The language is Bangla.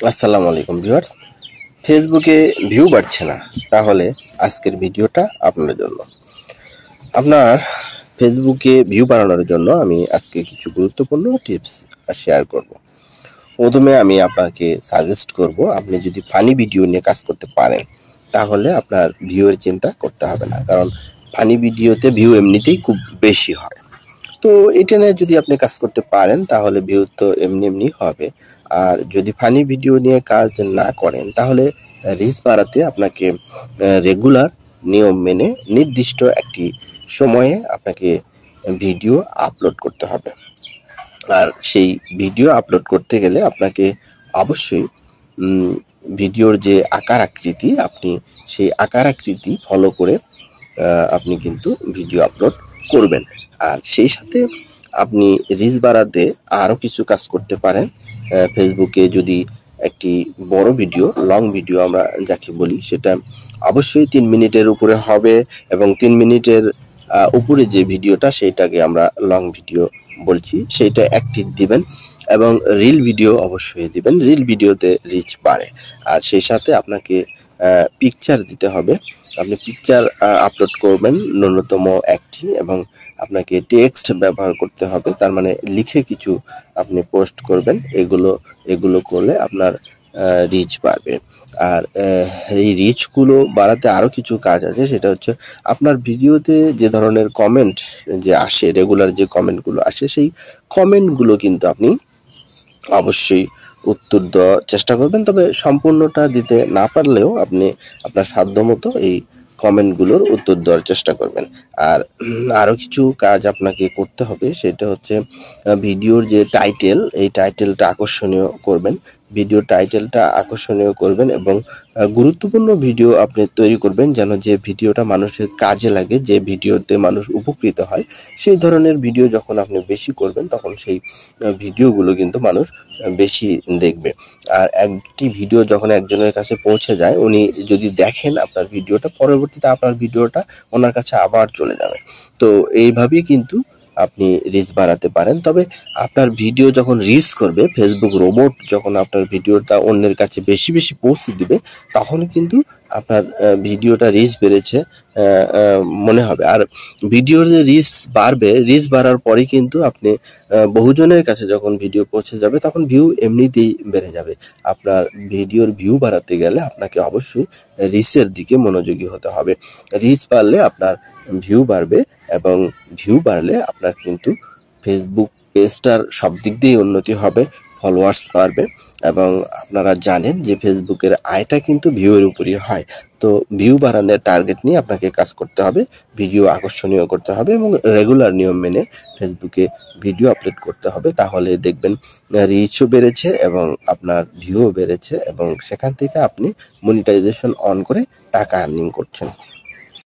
আসসালামু আলাইকুম ভিউয়ার্স। ফেসবুকে ভিউ বাড়ছে না, তাহলে আজকের ভিডিওটা আপনার জন্য। আপনার ফেসবুকে ভিউ বাড়ানোর জন্য আমি আজকে কিছু গুরুত্বপূর্ণ টিপস শেয়ার করব। প্রথমে আমি আপনাকে সাজেস্ট করব, আপনি যদি ফানি ভিডিও নিয়ে কাজ করতে পারেন তাহলে আপনার ভিউয়ের চিন্তা করতে হবে না, কারণ ফানি ভিডিওতে ভিউ এমনিতেই খুব বেশি হয়। তো এটা নিয়ে যদি আপনি কাজ করতে পারেন তাহলে ভিউ তো এমনি এমনি হবে। আর যদি ফানি ভিডিও নিয়ে কাজ না করেন তাহলে রিচ বাড়াতে আপনাকে রেগুলার নিয়ম মেনে নির্দিষ্ট একটি সময়ে আপনাকে ভিডিও আপলোড করতে হবে। আর সেই ভিডিও আপলোড করতে গেলে আপনাকে অবশ্যই ভিডিওর যে আকার আকৃতি, আপনি সেই আকার আকৃতি ফলো করে আপনি কিন্তু ভিডিও আপলোড করবেন। আর সেই সাথে আপনি রিচ বাড়াতে আরও কিছু কাজ করতে পারেন। ফেসবুকে যদি একটি বড় ভিডিও, লং ভিডিও আমরা যাকে বলি, সেটা অবশ্যই 3 মিনিটের উপরে হবে, এবং 3 মিনিটের উপরে যে ভিডিওটা সেইটাকে আমরা লং ভিডিও বলছি, সেইটা অ্যাক্টিভ দিবেন। এবং রিল ভিডিও অবশ্যই দিবেন, রিল ভিডিওতে রিচ বাড়ে। আর সেই সাথে আপনাকে পিকচার দিতে হবে। আপনি পিকচার আপলোড করবেন ন্যূনতম একটি, এবং আপনাকে টেক্সট ব্যবহার করতে হবে, তার মানে লিখে কিছু আপনি পোস্ট করবেন। এগুলো করলে আপনার রিচ বাড়বে। আর এই রিচগুলো বাড়াতে আরও কিছু কাজ আছে, সেটা হচ্ছে আপনার ভিডিওতে যে ধরনের কমেন্ট যে আসে, রেগুলার যে কমেন্টগুলো আসে, সেই কমেন্টগুলো কিন্তু আপনি অবশ্যই উত্তর দেওয়ার চেষ্টা করবেন। তবে সম্পূর্ণটা দিতে না পারলেও আপনি আপনার সাধ্যমতো এই কমেন্টগুলোর উত্তর দেওয়ার চেষ্টা করবেন। আর আরও কিছু কাজ আপনাকে করতে হবে, সেটা হচ্ছে ভিডিওর যে টাইটেল, এই টাইটেলটা আকর্ষণীয় করবেন। ভিডিও টাইটেলটা আকর্ষণীয় করবেন এবং গুরুত্বপূর্ণ ভিডিও আপনি তৈরি করবেন, যেন যে ভিডিওটা মানুষের কাজে লাগে, যে ভিডিওতে মানুষ উপকৃত হয়, সেই ধরনের ভিডিও যখন আপনি বেশি করবেন তখন সেই ভিডিওগুলো কিন্তু মানুষ বেশি দেখবে। আর একটি ভিডিও যখন একজনের কাছে পৌঁছে যায়, উনি যদি দেখেন আপনার ভিডিওটা, পরবর্তীতে আপনার ভিডিওটা ওনার কাছে আবার চলে যাবে। তো এইভাবেই কিন্তু আপনি রিচ বাড়াতে পারেন। তবে আপনার ভিডিও যখন রিচ করবে, ফেসবুক রোবট যখন আপনার ভিডিওটা অন্যের কাছে বেশি বেশি পৌঁছে দিবে, তখন কিন্তু আপনার ভিডিওটা রিচ বেড়েছে মনে হবে। আর ভিডিওর যে রিচ বাড়বে, রিচ বাড়ার পরেই কিন্তু আপনি বহুজনের কাছে যখন ভিডিও পৌঁছে যাবে, তখন ভিউ এমনিতেই বেড়ে যাবে। আপনার ভিডিওর ভিউ বাড়াতে গেলে আপনাকে অবশ্যই রিচের দিকে মনোযোগী হতে হবে। রিচ বাড়লে আপনার ভিউ বাড়বে, এবং ভিউ বাড়লে আপনার কিন্তু ফেসবুক পেজটার সব দিক দিয়েই উন্নতি হবে, ফলোয়ার্স বাড়বে। এবং আপনারা জানেন যে ফেসবুকের আয়টা কিন্তু ভিউয়ের উপরই হয়। তো ভিউ বাড়ানোর টার্গেট নিয়ে আপনাকে কাজ করতে হবে, ভিডিও আকর্ষণীয় করতে হবে, এবং রেগুলার নিয়ম মেনে ফেসবুকে ভিডিও আপলোড করতে হবে। তাহলে দেখবেন রিচও বেড়েছে এবং আপনার ভিউও বেড়েছে, এবং সেখান থেকে আপনি মনিটাইজেশন অন করে টাকা আর্নিং করছেন।